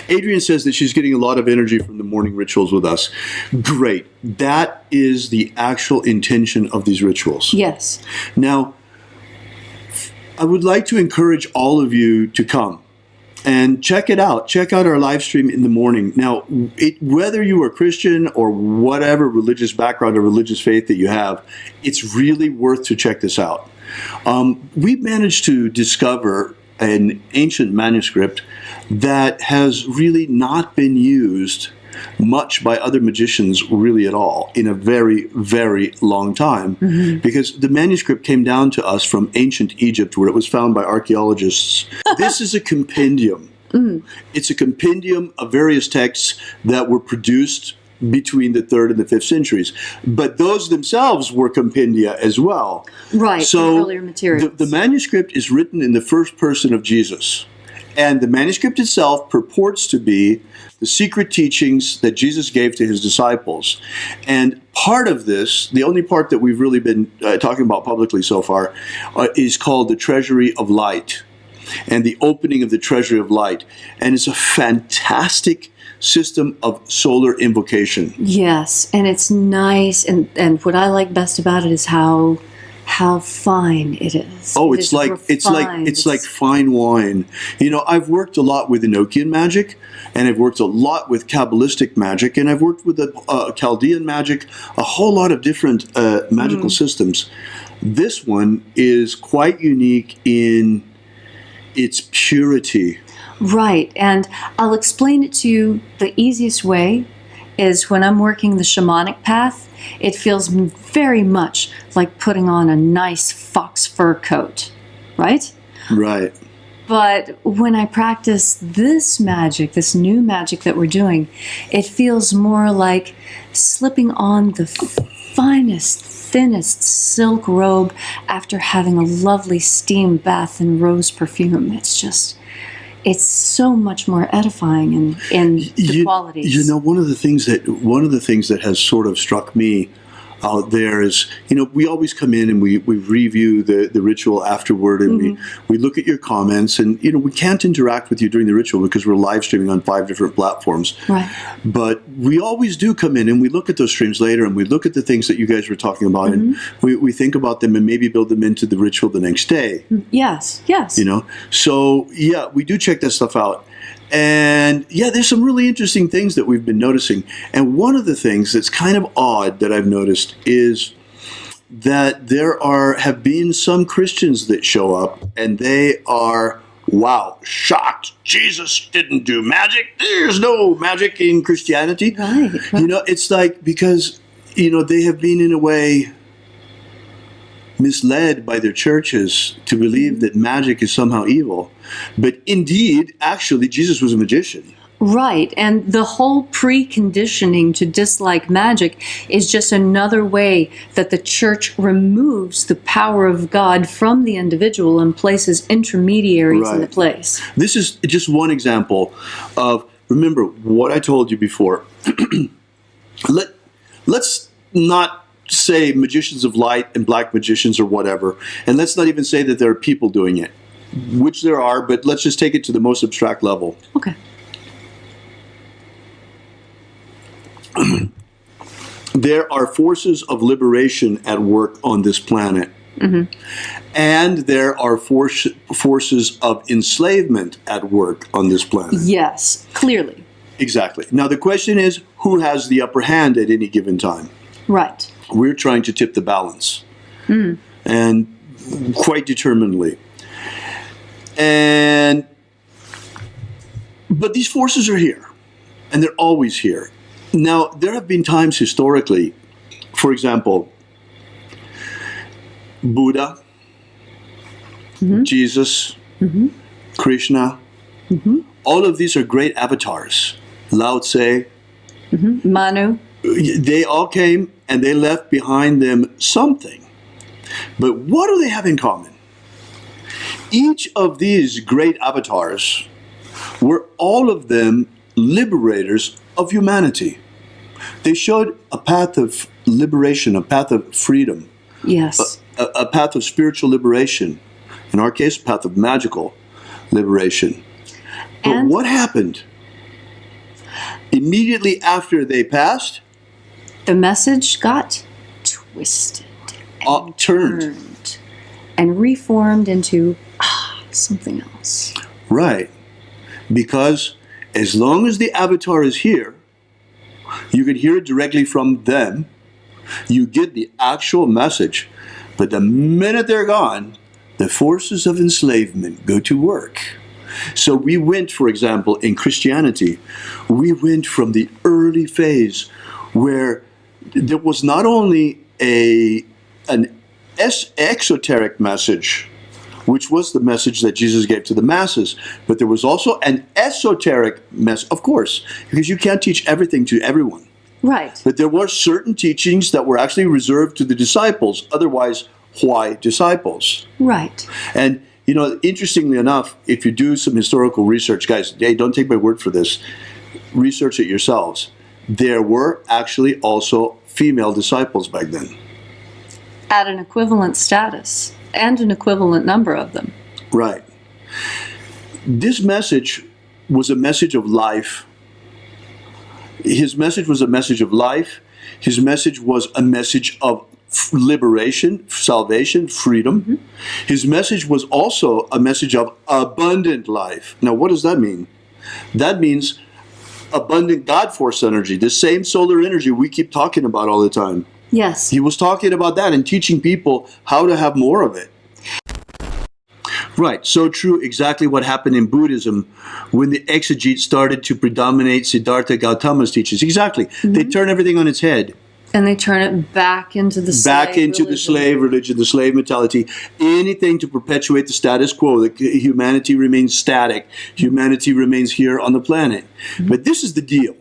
Adrian says that she's getting a lot of energy from the morning rituals with us. Great. That is the actual intention of these rituals. Yes. Now, I would like to encourage all of you to come and check it out. Check out our live stream in the morning. Now, whether you are Christian or whatever religious background or religious faith that you have, it's really worth to check this out. We've managed to discover an ancient manuscript that has really not been used much by other magicians really at all in a very, very long time, because the manuscript came down to us from ancient Egypt, where it was found by archaeologists. This is a compendium. It's a compendium of various texts that were produced between the 3rd and the 5th centuries. But those themselves were compendia as well. Right, so earlier materials. The manuscript is written in the first person of Jesus. And the manuscript itself purports to be the secret teachings that Jesus gave to his disciples. And part of this, the only part that we've really been talking about publicly so far, is called the Treasury of Light, and the opening of the Treasury of Light. And it's a fantastic system of solar invocation. Yes, and it's nice. And what I like best about it is how fine it is. Oh, it's like fine wine. You know, I've worked a lot with Enochian magic, and I've worked a lot with Kabbalistic magic, and I've worked with Chaldean magic, a whole lot of different magical systems. This one is quite unique in its purity. Right, and I'll explain it to you. The easiest way is when I'm working the shamanic path, it feels very much like putting on a nice fox fur coat, right? Right. But when I practice this magic, this new magic that we're doing, it feels more like slipping on the finest, thinnest silk robe after having a lovely steam bath and rose perfume. It's so much more edifying in the qualities. You know, one of the things that has sort of struck me out there is, you know, we always come in and we review the ritual afterward, and we look at your comments, and, you know, we can't interact with you during the ritual because we're live streaming on 5 different platforms. Right. But we always do come in and we look at those streams later, and we look at the things that you guys were talking about, and we think about them and maybe build them into the ritual the next day. Yes, yes. You know, so yeah, we do check that stuff out. And yeah, there's some really interesting things that we've been noticing. And one of the things that's kind of odd that I've noticed is that there have been some Christians that show up, and they are, wow, shocked. Jesus didn't do magic. There's no magic in Christianity. Right. You know, it's like, because, you know, they have been in a way misled by their churches to believe that magic is somehow evil. But indeed, actually, Jesus was a magician. Right, and the whole preconditioning to dislike magic is just another way that the church removes the power of God from the individual and places intermediaries in the place. This is just one example of, remember what I told you before. Let's not say magicians of light and black magicians or whatever, and let's not even say that there are people doing it, which there are, but let's just take it to the most abstract level. Okay. There are forces of liberation at work on this planet. And there are forces of enslavement at work on this planet. Yes, clearly. Exactly. Now the question is, who has the upper hand at any given time? Right. We're trying to tip the balance, and quite determinedly. But these forces are here, and they're always here. Now, there have been times historically, for example, Buddha, Jesus, Krishna, all of these are great avatars. Lao Tse, Manu. They all came and they left behind them something. But what do they have in common? Each of these great avatars were all of them liberators of humanity. They showed a path of liberation, a path of freedom. Yes. A path of spiritual liberation. In our case, a path of magical liberation. But what happened? Immediately after they passed, the message got twisted and turned and reformed into something else. Right. Because as long as the avatar is here, you can hear it directly from them. You get the actual message. But the minute they're gone, the forces of enslavement go to work. So we went, for example, in Christianity, we went from the early phase where there was not only an exoteric message, which was the message that Jesus gave to the masses, but there was also an esoteric message, of course, because you can't teach everything to everyone. Right. But there were certain teachings that were actually reserved to the disciples. Otherwise, why disciples? Right. And, you know, interestingly enough, if you do some historical research, guys, hey, don't take my word for this. Research it yourselves. There were actually also female disciples back then. At an equivalent status and an equivalent number of them. Right. This message was a message of life. His message was a message of life. His message was a message of liberation, salvation, freedom. Mm-hmm. His message was also a message of abundant life. Now, what does that mean? That means abundant God-force energy, the same solar energy we keep talking about all the time. Yes. He was talking about that and teaching people how to have more of it. Right, so true, exactly what happened in Buddhism when the exegetes started to predominate Siddhartha Gautama's teachings. Exactly. Mm-hmm. They turn everything on its head. And they turn it back into the slave religion, the slave mentality. Anything to perpetuate the status quo, that humanity remains static. Humanity remains here on the planet. Mm-hmm. But this is the deal.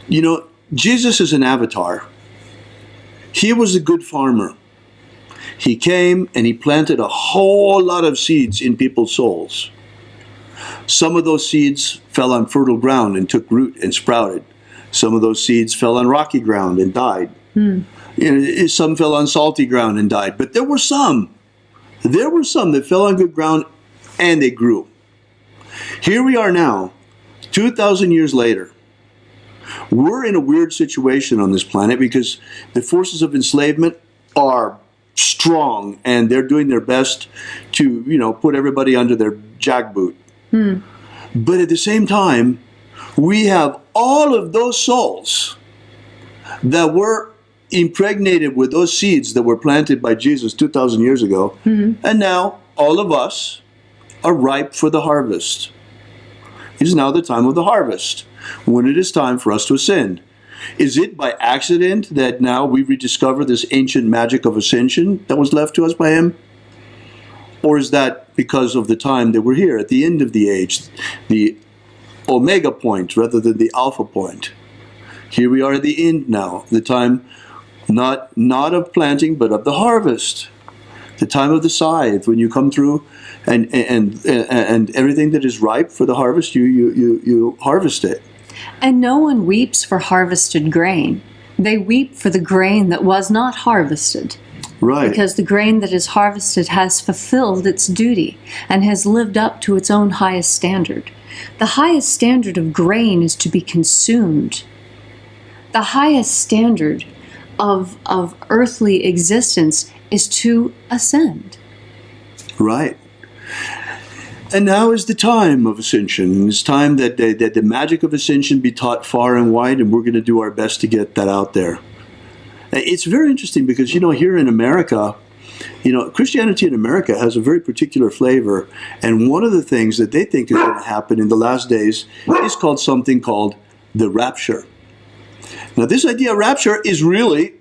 You know, Jesus is an avatar. He was a good farmer. He came and he planted a whole lot of seeds in people's souls. Some of those seeds fell on fertile ground and took root and sprouted. Some of those seeds fell on rocky ground and died. You know, some fell on salty ground and died. But there were some that fell on good ground and they grew. Here we are now, 2,000 years later. We're in a weird situation on this planet because the forces of enslavement are strong and they're doing their best to, you know, put everybody under their jackboot. But at the same time, we have all of those souls that were impregnated with those seeds that were planted by Jesus 2,000 years ago. And now all of us are ripe for the harvest. It is now the time of the harvest, when it is time for us to ascend. Is it by accident that now we rediscover this ancient magic of ascension that was left to us by him? Or is that because of the time that we're here, at the end of the age, the Omega point rather than the Alpha point? Here we are at the end now, the time not of planting, but of the harvest. The time of the scythe, when you come through and everything that is ripe for the harvest, you harvest it. And no one weeps for harvested grain. They weep for the grain that was not harvested. Right. Because the grain that is harvested has fulfilled its duty and has lived up to its own highest standard. The highest standard of grain is to be consumed. The highest standard of earthly existence is to ascend. Right. And now is the time of ascension. It's time that the magic of ascension be taught far and wide, and we're going to do our best to get that out there. It's very interesting because, you know, here in America, you know, Christianity in America has a very particular flavor. And one of the things that they think is going to happen in the last days is called something called the Rapture. Now, this idea of rapture is really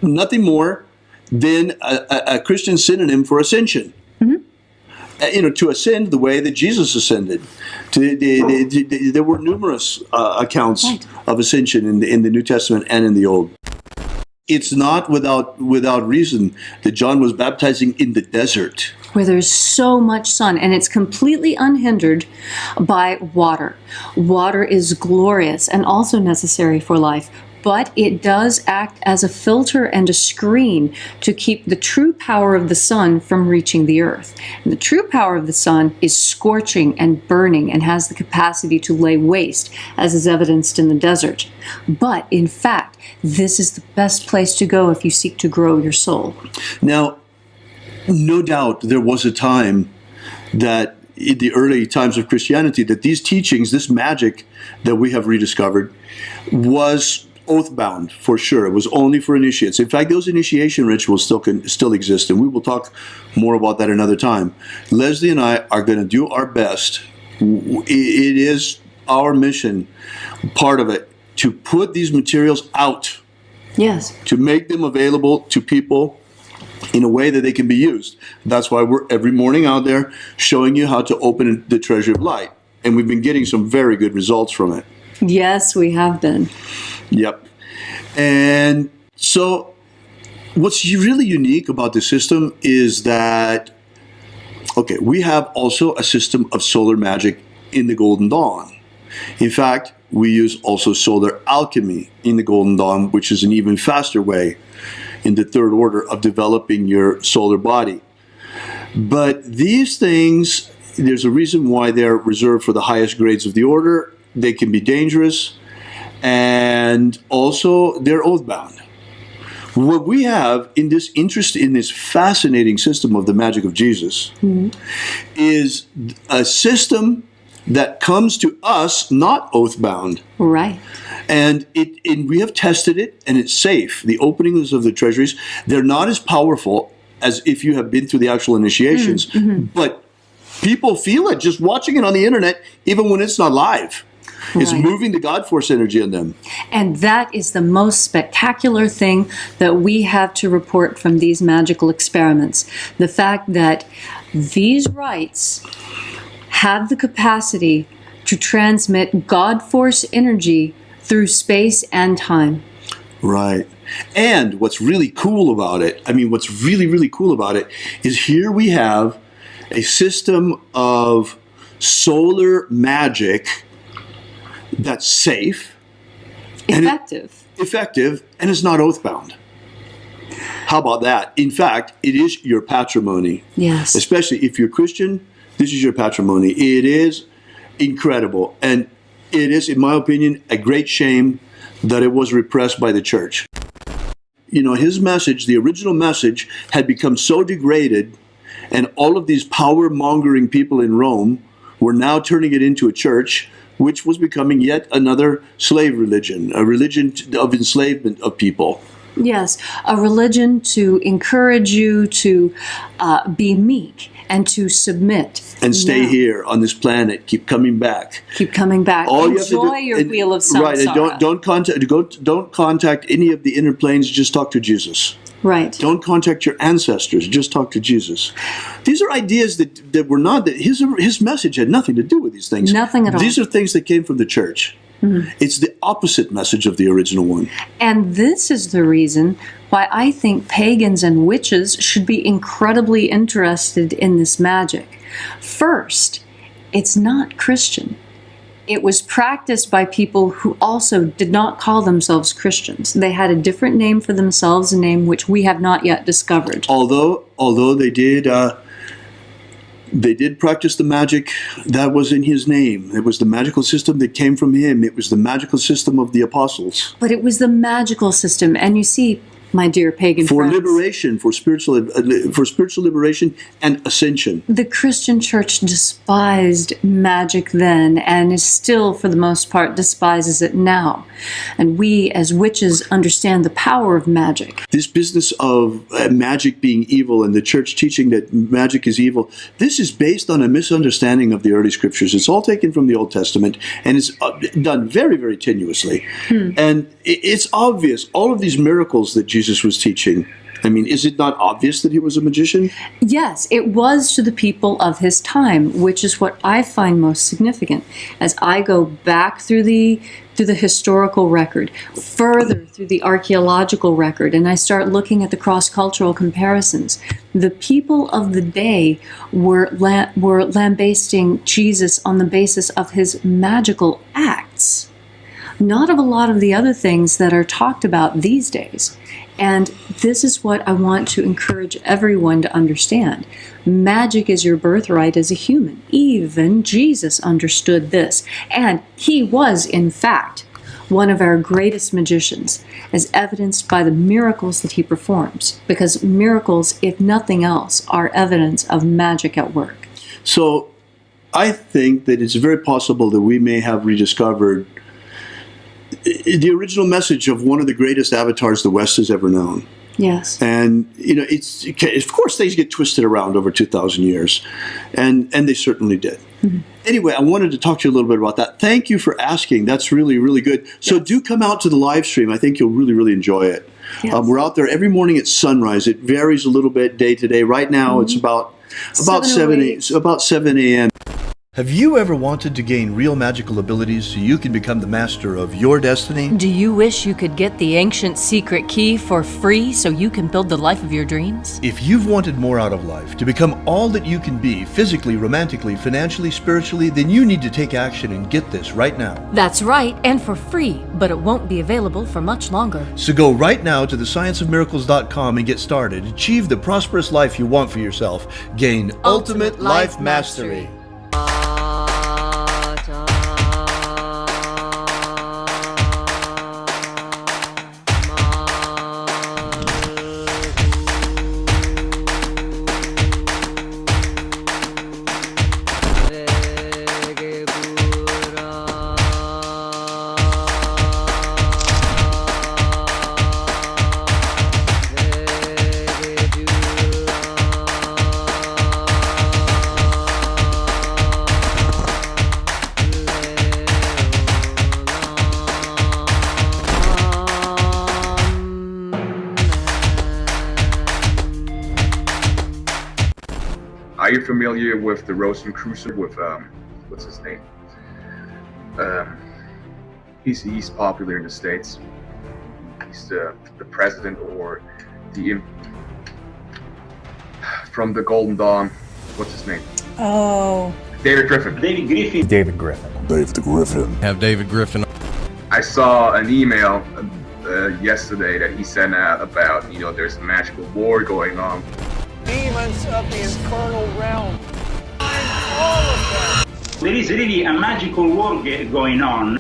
nothing more than a Christian synonym for ascension. You know, to ascend the way that Jesus ascended. There were numerous accounts of ascension in the New Testament and in the Old. It's not without reason that John was baptizing in the desert, where there's so much sun, and it's completely unhindered by water. Water is glorious and also necessary for life. but it does act as a filter and a screen to keep the true power of the sun from reaching the earth. And the true power of the sun is scorching and burning and has the capacity to lay waste, as is evidenced in the desert. But in fact, this is the best place to go if you seek to grow your soul. Now, no doubt there was a time that in the early times of Christianity that these teachings, this magic that we have rediscovered, was oath-bound for sure. It was only for initiates. In fact, those initiation rituals still exist, and we will talk more about that another time. Leslie and I are going to do our best. It is our mission, part of it, to put these materials out. Yes. To make them available to people in a way that they can be used. That's why we're every morning out there showing you how to open the treasure of light. And we've been getting some very good results from it. Yes, we have been. Yep. And so what's really unique about the system is that, okay, we have also a system of solar magic in the Golden Dawn. In fact, we use also solar alchemy in the Golden Dawn, which is an even faster way in the third order of developing your solar body. But these things, there's a reason why they're reserved for the highest grades of the order. They can be dangerous, and also they're oath-bound. What we have in this fascinating system of the magic of Jesus is a system that comes to us not oath-bound. Right. And we have tested it, and it's safe. The openings of the treasuries, they're not as powerful as if you have been through the actual initiations, but people feel it just watching it on the internet, even when it's not live. It's moving the God Force energy in them. And that is the most spectacular thing that we have to report from these magical experiments. The fact that these rites have the capacity to transmit God Force energy through space and time. Right. And what's really cool about it, what's really, really cool about it is here we have a system of solar magic that's safe. Effective. And it's not oath-bound. How about that? In fact, it is your patrimony. Yes. Especially if you're Christian, this is your patrimony. It is incredible. And it is, in my opinion, a great shame that it was repressed by the church. His message, the original message, had become so degraded, and all of these power-mongering people in Rome were now turning it into a church, which was becoming yet another slave religion, a religion of enslavement of people. Yes, a religion to encourage you to be meek and to submit. And stay here on this planet. Keep coming back. Keep coming back. Enjoy your wheel of samsara. Right, and don't contact any of the inner planes. Just talk to Jesus. Right. Don't contact your ancestors. Just talk to Jesus. These are ideas that were not, that his message had nothing to do with these things. Nothing at all. These are things that came from the church. It's the opposite message of the original one. And this is the reason why I think pagans and witches should be incredibly interested in this magic. First, it's not Christian. It was practiced by people who also did not call themselves Christians. They had a different name for themselves, a name which we have not yet discovered. Although they did practice the magic that was in his name. It was the magical system that came from him. It was the magical system of the apostles. But it was the magical system. And you see, my dear pagan for friends, liberation, for spiritual liberation and ascension. The Christian church despised magic then, and is still, for the most part, despises it now. And we, as witches, understand the power of magic. This business of magic being evil and the church teaching that magic is evil, this is based on a misunderstanding of the early scriptures. It's all taken from the Old Testament, and it's done very, very tenuously. And it's obvious, all of these miracles that Jesus was teaching. Is it not obvious that he was a magician? Yes, it was to the people of his time, which is what I find most significant. As I go back through the historical record, further through the archaeological record, and I start looking at the cross-cultural comparisons, the people of the day were lambasting Jesus on the basis of his magical acts. not of a lot of the other things that are talked about these days. And this is what I want to encourage everyone to understand. Magic is your birthright as a human. Even Jesus understood this. And he was, in fact, one of our greatest magicians, as evidenced by the miracles that he performs. Because miracles, if nothing else, are evidence of magic at work. So I think that it's very possible that we may have rediscovered the original message of one of the greatest avatars the West has ever known. Yes. And, it's of course things get twisted around over 2,000 years, and they certainly did. Mm-hmm. Anyway, I wanted to talk to you a little bit about that. Thank you for asking. That's really, really good. So do come out to the live stream. I think you'll really, really enjoy it. Yes. We're out there every morning at sunrise. It varies a little bit day to day. Right now, it's about 7 a.m. Have you ever wanted to gain real magical abilities so you can become the master of your destiny? Do you wish you could get the ancient secret key for free so you can build the life of your dreams? If you've wanted more out of life, to become all that you can be, physically, romantically, financially, spiritually, then you need to take action and get this right now. That's right, and for free, but it won't be available for much longer. So go right now to thescienceofmiracles.com and get started. Achieve the prosperous life you want for yourself. Gain ultimate life mastery. Are you familiar with the Rosicrucian? With what's his name? He's popular in the States. He's the president or the from the Golden Dawn. What's his name? Oh. David Griffin. David Griffin. David Griffin. David Griffin. Have David Griffin. I saw an email yesterday that he sent out about there's a magical war going on. Demons of the infernal realm. All of them. There is really a magical war going on.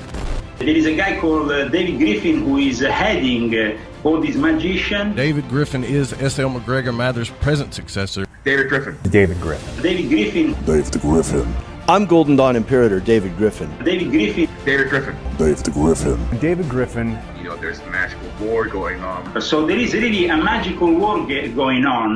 There is a guy called David Griffin who is heading all these magicians. David Griffin is S.L. McGregor Mather's present successor. David Griffin. David Griffin. David Griffin. David Griffin. I'm Golden Dawn Imperator David Griffin. David Griffin. David Griffin. David Griffin. David Griffin. There's a magical war going on. So there is really a magical war going on.